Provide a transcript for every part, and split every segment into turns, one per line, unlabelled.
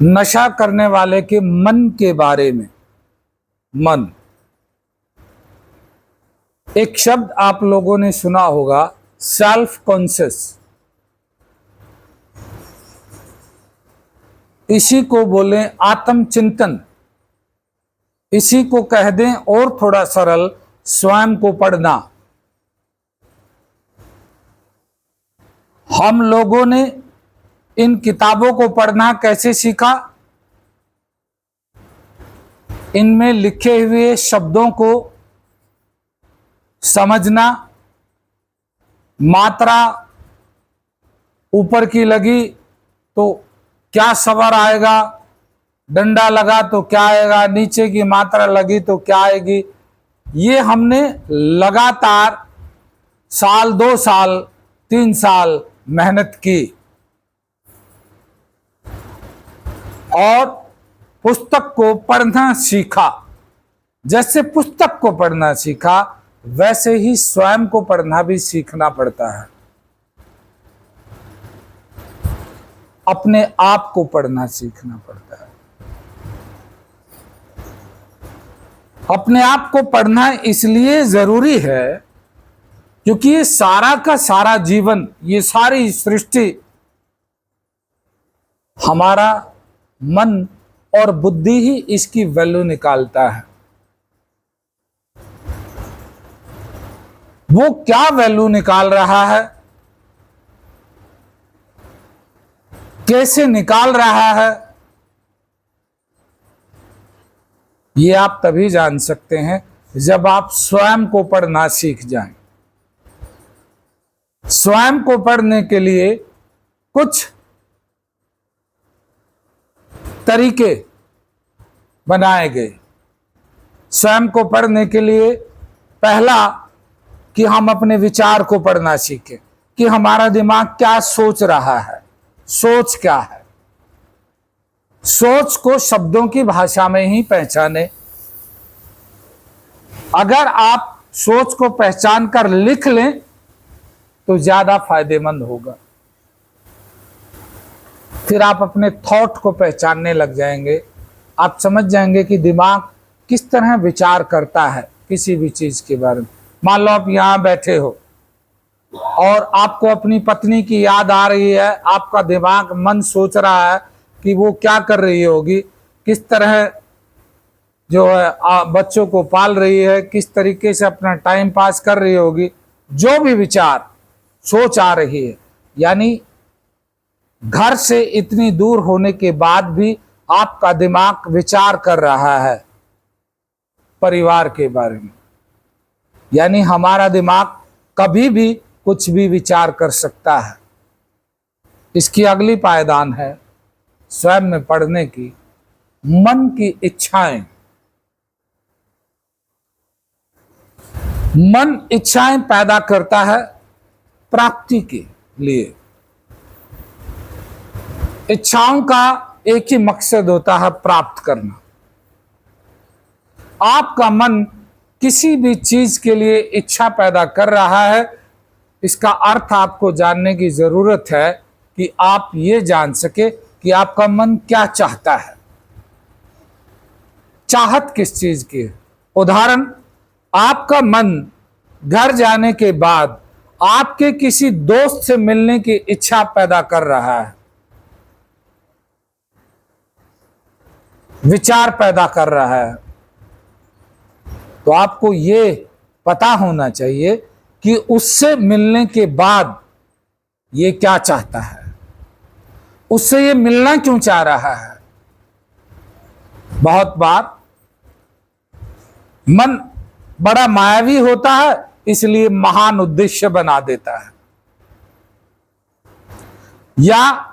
नशा करने वाले के मन के बारे में। मन, एक शब्द आप लोगों ने सुना होगा, सेल्फ कॉन्शियस। इसी को बोलें आत्मचिंतन, इसी को कह दें और थोड़ा सरल, स्वयं को पढ़ना। हम लोगों ने इन किताबों को पढ़ना कैसे सीखा? इनमें लिखे हुए शब्दों को समझना, मात्रा ऊपर की लगी तो क्या स्वर आएगा, डंडा लगा तो क्या आएगा, नीचे की मात्रा लगी तो क्या आएगी, ये हमने लगातार साल, 2 साल, 3 साल मेहनत की और पुस्तक को पढ़ना सीखा। जैसे पुस्तक को पढ़ना सीखा, वैसे ही स्वयं को पढ़ना भी सीखना पड़ता है। अपने आप को पढ़ना सीखना पड़ता है। अपने आप को पढ़ना इसलिए जरूरी है क्योंकि ये सारा का सारा जीवन, ये सारी सृष्टि हमारा मन और बुद्धि ही इसकी वैल्यू निकालता है। वो क्या वैल्यू निकाल रहा है, कैसे निकाल रहा है, ये आप तभी जान सकते हैं जब आप स्वयं को पढ़ना सीख जाएं। स्वयं को पढ़ने के लिए कुछ तरीके बनाए गए। स्वयं को पढ़ने के लिए पहला कि हम अपने विचार को पढ़ना सीखें कि हमारा दिमाग क्या सोच रहा है, सोच क्या है। सोच को शब्दों की भाषा में ही पहचाने। अगर आप सोच को पहचान कर लिख लें तो ज्यादा फायदेमंद होगा। फिर आप अपने थॉट को पहचानने लग जाएंगे। आप समझ जाएंगे कि दिमाग किस तरह विचार करता है किसी भी चीज के बारे में। मान लो आप यहां बैठे हो और आपको अपनी पत्नी की याद आ रही है, आपका दिमाग, मन सोच रहा है कि वो क्या कर रही होगी, किस तरह जो है बच्चों को पाल रही है, किस तरीके से अपना टाइम पास कर रही होगी। जो भी विचार, सोच आ रही है, यानी घर से इतनी दूर होने के बाद भी आपका दिमाग विचार कर रहा है परिवार के बारे में। यानी हमारा दिमाग कभी भी कुछ भी विचार कर सकता है। इसकी अगली पायदान है स्वयं में पढ़ने की, मन की इच्छाएं। मन इच्छाएं पैदा करता है प्राप्ति के लिए। इच्छाओं का एक ही मकसद होता है, प्राप्त करना। आपका मन किसी भी चीज के लिए इच्छा पैदा कर रहा है, इसका अर्थ आपको जानने की जरूरत है कि आप ये जान सके कि आपका मन क्या चाहता है, चाहत किस चीज की है। उदाहरण, आपका मन घर जाने के बाद आपके किसी दोस्त से मिलने की इच्छा पैदा कर रहा है, विचार पैदा कर रहा है, तो आपको ये पता होना चाहिए कि उससे मिलने के बाद ये क्या चाहता है, उससे ये मिलना क्यों चाह रहा है। बहुत बार मन बड़ा मायावी होता है, इसलिए महान उद्देश्य बना देता है, या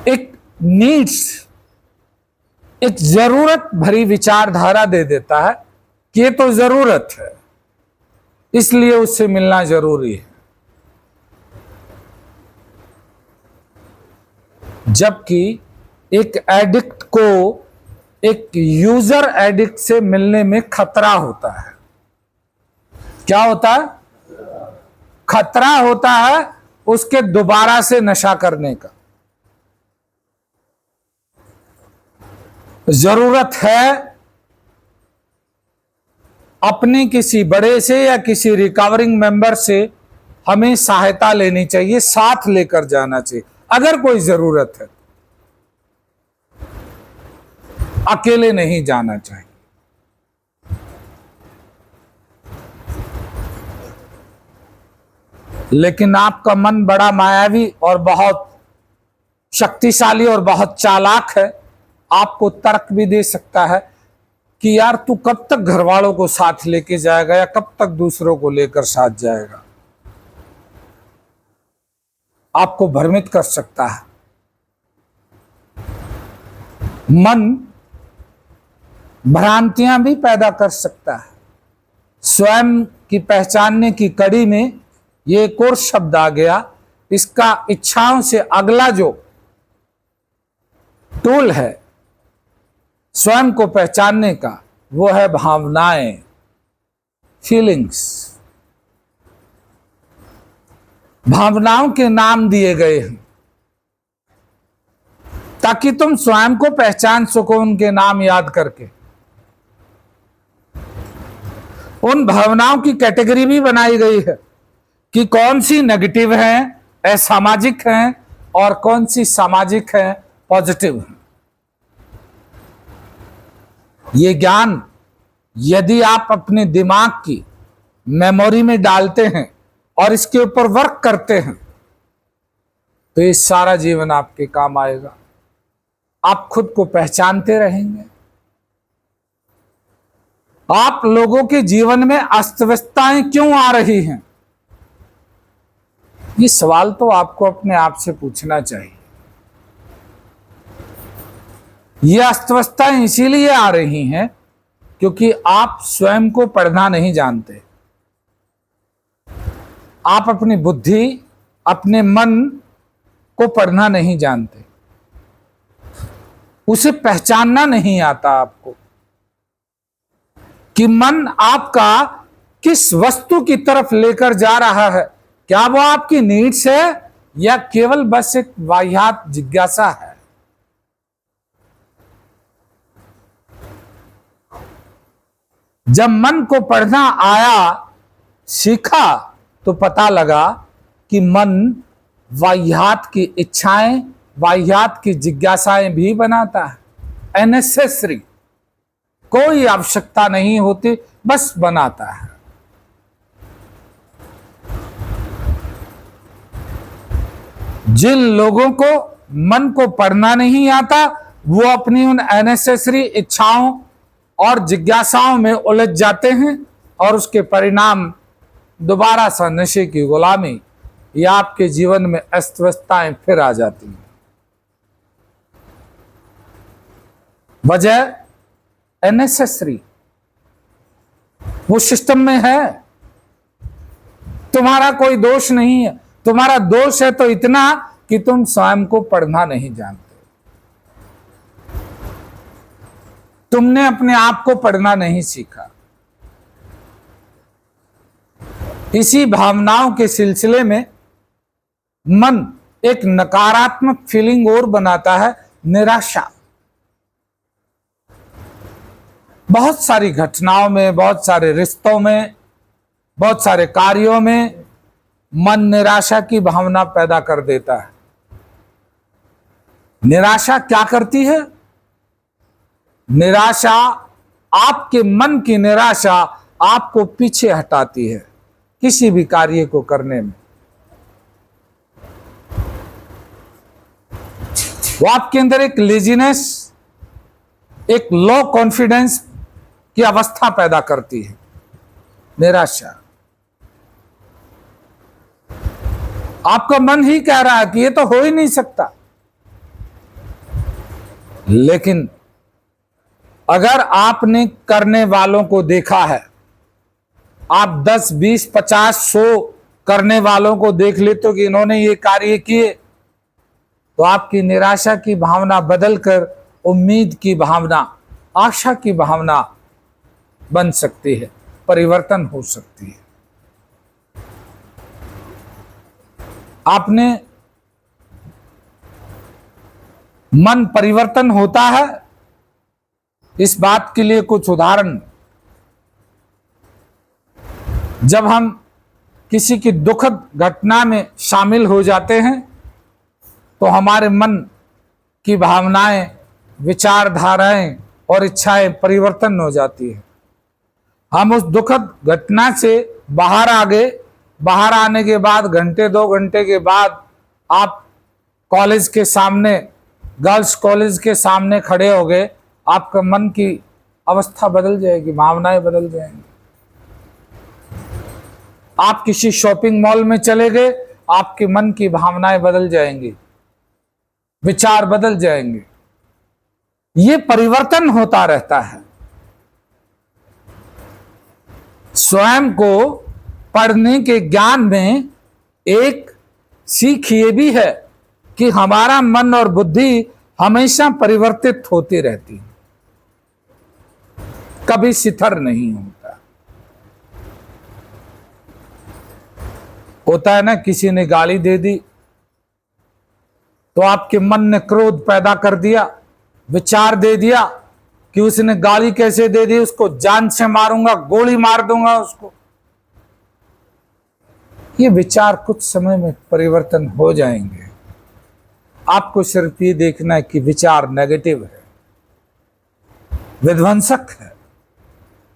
एक नीड्स, एक जरूरत भरी विचारधारा दे देता है कि ये तो जरूरत है, इसलिए उससे मिलना जरूरी है। जबकि एक एडिक्ट को एक यूजर एडिक्ट से मिलने में खतरा होता है। क्या होता है? खतरा होता है उसके दोबारा से नशा करने का। जरूरत है अपने किसी बड़े से या किसी रिकवरिंग मेंबर से हमें सहायता लेनी चाहिए, साथ लेकर जाना चाहिए अगर कोई जरूरत है। अकेले नहीं जाना चाहिए। लेकिन आपका मन बड़ा मायावी और बहुत शक्तिशाली और बहुत चालाक है। आपको तर्क भी दे सकता है कि यार तू कब तक घर वालों को साथ लेके जाएगा या कब तक दूसरों को लेकर साथ जाएगा। आपको भ्रमित कर सकता है। मन भ्रांतियां भी पैदा कर सकता है। स्वयं की पहचानने की कड़ी में ये एक और शब्द आ गया। इसका इच्छाओं से अगला जो टूल है स्वयं को पहचानने का, वो है भावनाएं, फीलिंग्स। भावनाओं के नाम दिए गए हैं ताकि तुम स्वयं को पहचान सको उनके नाम याद करके। उन भावनाओं की कैटेगरी भी बनाई गई है कि कौन सी नेगेटिव हैं, असामाजिक हैं, और कौन सी सामाजिक हैं, पॉजिटिव हैं। ये ज्ञान यदि आप अपने दिमाग की मेमोरी में डालते हैं और इसके ऊपर वर्क करते हैं तो ये सारा जीवन आपके काम आएगा। आप खुद को पहचानते रहेंगे। आप लोगों के जीवन में अस्तव्यस्तताएं क्यों आ रही हैं, ये सवाल तो आपको अपने आप से पूछना चाहिए। ये अस्तव्यस्तताएं इसीलिए आ रही हैं क्योंकि आप स्वयं को पढ़ना नहीं जानते। आप अपनी बुद्धि, अपने मन को पढ़ना नहीं जानते। उसे पहचानना नहीं आता आपको कि मन आपका किस वस्तु की तरफ लेकर जा रहा है। क्या वो आपकी नीड्स है या केवल बस एक वाह्यात जिज्ञासा है। जब मन को पढ़ना आया, सीखा, तो पता लगा कि मन वाह्यात की इच्छाएं, वाह्यात की जिज्ञासाएं भी बनाता है। अननेसेसरी, कोई आवश्यकता नहीं होती, बस बनाता है। जिन लोगों को मन को पढ़ना नहीं आता वो अपनी उन अननेसेसरी इच्छाओं और जिज्ञासाओं में उलझ जाते हैं और उसके परिणाम दोबारा सा नशे की गुलामी या आपके जीवन में अस्तव्यस्तताएं फिर आ जाती हैं। वजह अननेसेसरी, वो सिस्टम में है। तुम्हारा कोई दोष नहीं है। तुम्हारा दोष है तो इतना कि तुम स्वयं को पढ़ना नहीं जानते। तुमने अपने आप को पढ़ना नहीं सीखा। इसी भावनाओं के सिलसिले में मन एक नकारात्मक फीलिंग और बनाता है, निराशा। बहुत सारी घटनाओं में, बहुत सारे रिश्तों में, बहुत सारे कार्यों में मन निराशा की भावना पैदा कर देता है। निराशा क्या करती है? निराशा, आपके मन की निराशा आपको पीछे हटाती है किसी भी कार्य को करने में। वो आपके अंदर एक लेजीनेस, एक लो कॉन्फिडेंस की अवस्था पैदा करती है निराशा। आपका मन ही कह रहा है कि ये तो हो ही नहीं सकता। लेकिन अगर आपने करने वालों को देखा है, आप 10, 20, 50, 100 करने वालों को देख लेते हो कि इन्होंने ये कार्य किए, तो आपकी निराशा की भावना बदलकर उम्मीद की भावना, आशा की भावना बन सकती है, परिवर्तन हो सकती है। आपने मन परिवर्तन होता है, इस बात के लिए कुछ उदाहरण। जब हम किसी की दुखद घटना में शामिल हो जाते हैं तो हमारे मन की भावनाएं, विचारधाराएं और इच्छाएं परिवर्तन हो जाती है। हम उस दुखद घटना से बाहर आ गए, बाहर आने के बाद घंटे 2 घंटे के बाद आप कॉलेज के सामने, गर्ल्स कॉलेज के सामने खड़े हो गए, आपका मन की अवस्था बदल जाएगी, भावनाएं बदल जाएंगी। आप किसी शॉपिंग मॉल में चले गए, आपके मन की भावनाएं बदल जाएंगी, विचार बदल जाएंगे। ये परिवर्तन होता रहता है। स्वयं को पढ़ने के ज्ञान में एक सीख ये भी है कि हमारा मन और बुद्धि हमेशा परिवर्तित होती रहती है, कभी शिथिल नहीं होता। होता है ना, किसी ने गाली दे दी तो आपके मन ने क्रोध पैदा कर दिया, विचार दे दिया कि उसने गाली कैसे दे दी, उसको जान से मारूंगा, गोली मार दूंगा उसको। ये विचार कुछ समय में परिवर्तन हो जाएंगे। आपको सिर्फ ये देखना है कि विचार नेगेटिव है, विध्वंसक है,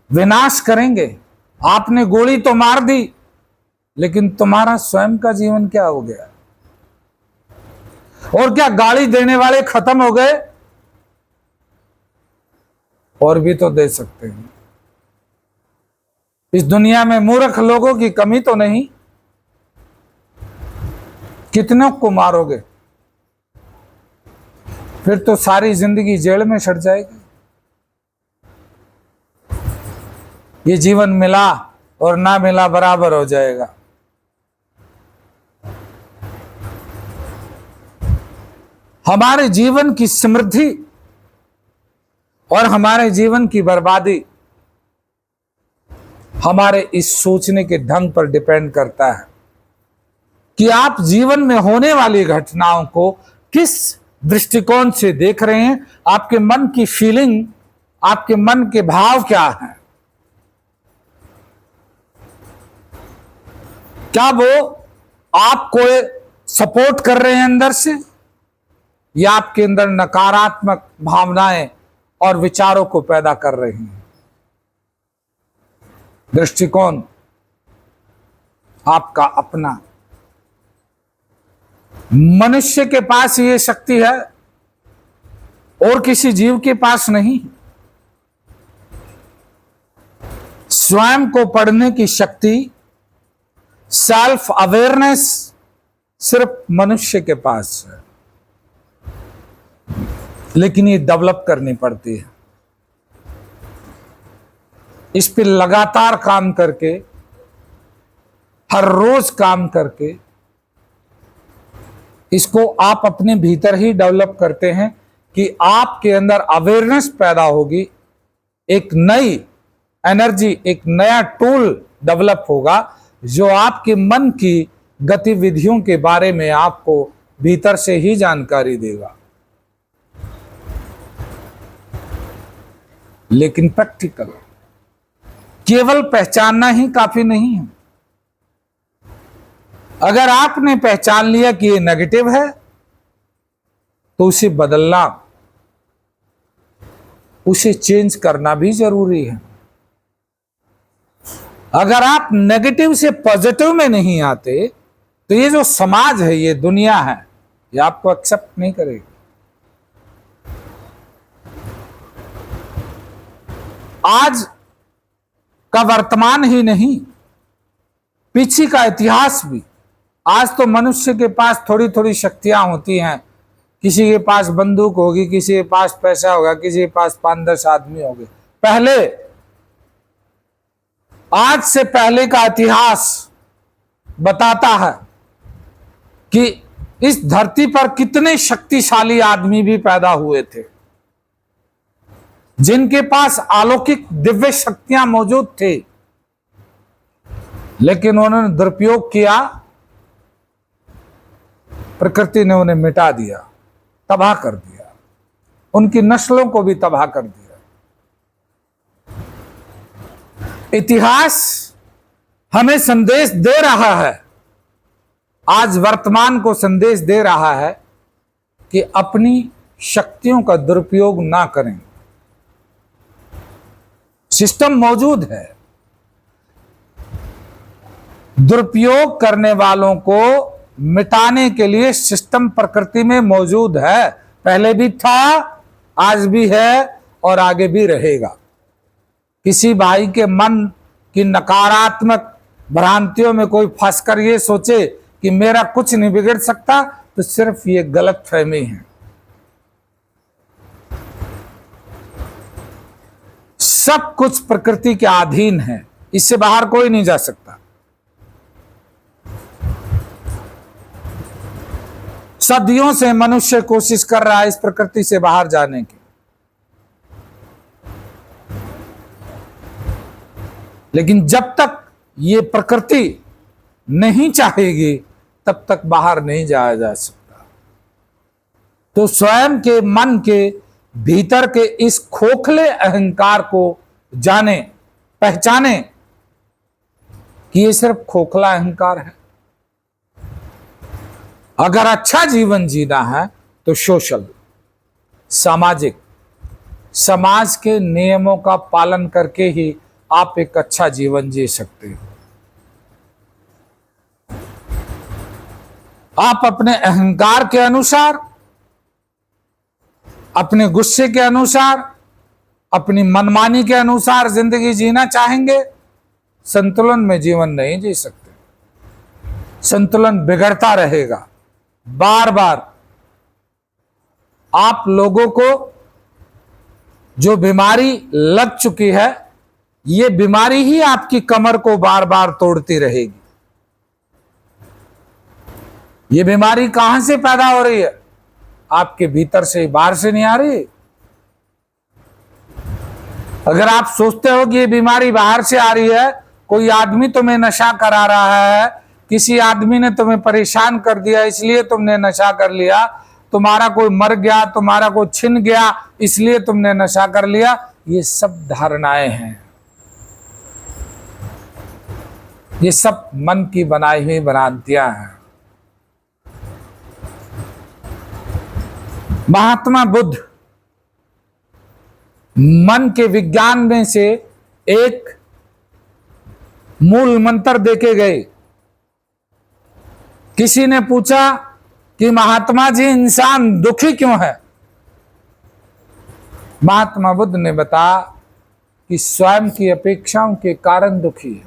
विनाश करेंगे। आपने गोली तो मार दी, लेकिन तुम्हारा स्वयं का जीवन क्या हो गया? और क्या गाली देने वाले खत्म हो गए? और भी तो दे सकते हैं। इस दुनिया में मूर्ख लोगों की कमी तो नहीं। कितनों को मारोगे? फिर तो सारी जिंदगी जेल में सड़ जाएगी। ये जीवन मिला और ना मिला बराबर हो जाएगा। हमारे जीवन की समृद्धि और हमारे जीवन की बर्बादी हमारे इस सोचने के ढंग पर डिपेंड करता है कि आप जीवन में होने वाली घटनाओं को किस दृष्टिकोण से देख रहे हैं। आपके मन की फीलिंग, आपके मन के भाव क्या हैं? क्या वो आपको सपोर्ट कर रहे हैं अंदर से, या आपके अंदर नकारात्मक भावनाएं और विचारों को पैदा कर रहे हैं? दृष्टिकोण आपका अपना। मनुष्य के पास ये शक्ति है और किसी जीव के पास नहीं। स्वयं को पढ़ने की शक्ति, सेल्फ अवेयरनेस सिर्फ मनुष्य के पास है, लेकिन ये डेवलप करनी पड़ती है। इस पे लगातार काम करके, हर रोज काम करके इसको आप अपने भीतर ही डेवलप करते हैं कि आपके अंदर अवेयरनेस पैदा होगी, एक नई एनर्जी, एक नया टूल डेवलप होगा जो आपके मन की गतिविधियों के बारे में आपको भीतर से ही जानकारी देगा। लेकिन प्रैक्टिकल, केवल पहचानना ही काफी नहीं है। अगर आपने पहचान लिया कि ये नेगेटिव है तो उसे बदलना, उसे चेंज करना भी जरूरी है। अगर आप नेगेटिव से पॉजिटिव में नहीं आते तो ये जो समाज है, ये दुनिया है, ये आपको एक्सेप्ट नहीं करेगी। आज का वर्तमान ही नहीं, पीछे का इतिहास भी। आज तो मनुष्य के पास थोड़ी थोड़ी शक्तियां होती हैं। किसी के पास बंदूक होगी, किसी के पास पैसा होगा, किसी के पास 5-10 आदमी होंगे। पहले, आज से पहले का इतिहास बताता है कि इस धरती पर कितने शक्तिशाली आदमी भी पैदा हुए थे, जिनके पास अलौकिक दिव्य शक्तियां मौजूद थी, लेकिन उन्होंने दुरुपयोग किया प्रकृति ने उन्हें मिटा दिया, तबाह कर दिया, उनकी नस्लों को भी तबाह कर दिया। इतिहास हमें संदेश दे रहा है, आज वर्तमान को संदेश दे रहा है कि अपनी शक्तियों का दुरुपयोग ना करें। सिस्टम मौजूद है, दुरुपयोग करने वालों को मिटाने के लिए सिस्टम प्रकृति में मौजूद है, पहले भी था, आज भी है और आगे भी रहेगा। किसी भाई के मन की नकारात्मक भ्रांतियों में कोई फंसकर ये सोचे कि मेरा कुछ नहीं बिगड़ सकता, तो सिर्फ ये गलत फहमी है। सब कुछ प्रकृति के अधीन है, इससे बाहर कोई नहीं जा सकता। सदियों से मनुष्य कोशिश कर रहा है इस प्रकृति से बाहर जाने की, लेकिन जब तक ये प्रकृति नहीं चाहेगी तब तक बाहर नहीं जाया जा सकता। तो स्वयं के मन के भीतर के इस खोखले अहंकार को जाने, पहचाने कि ये सिर्फ खोखला अहंकार है। अगर अच्छा जीवन जीना है तो सोशल, सामाजिक, समाज के नियमों का पालन करके ही आप एक अच्छा जीवन जी सकते हो। आप अपने अहंकार के अनुसार, अपने गुस्से के अनुसार, अपनी मनमानी के अनुसार जिंदगी जीना चाहेंगे, संतुलन में जीवन नहीं जी सकते। संतुलन बिगड़ता रहेगा बार बार। आप लोगों को जो बीमारी लग चुकी है, ये बीमारी ही आपकी कमर को बार बार तोड़ती रहेगी। ये बीमारी कहां से पैदा हो रही है? आपके भीतर से, बाहर से नहीं आ रही। अगर आप सोचते हो कि ये बीमारी बाहर से आ रही है, कोई आदमी तुम्हें नशा करा रहा है, किसी आदमी ने तुम्हें परेशान कर दिया इसलिए तुमने नशा कर लिया, तुम्हारा कोई मर गया, तुम्हारा कोई छिन गया इसलिए तुमने नशा कर लिया, ये सब धारणाएं हैं, ये सब मन की बनाई हुई भ्रांतियां हैं। महात्मा बुद्ध मन के विज्ञान में से एक मूल मंत्र देके गए। किसी ने पूछा कि महात्मा जी, इंसान दुखी क्यों है? महात्मा बुद्ध ने बताया कि स्वयं की अपेक्षाओं के कारण दुखी है।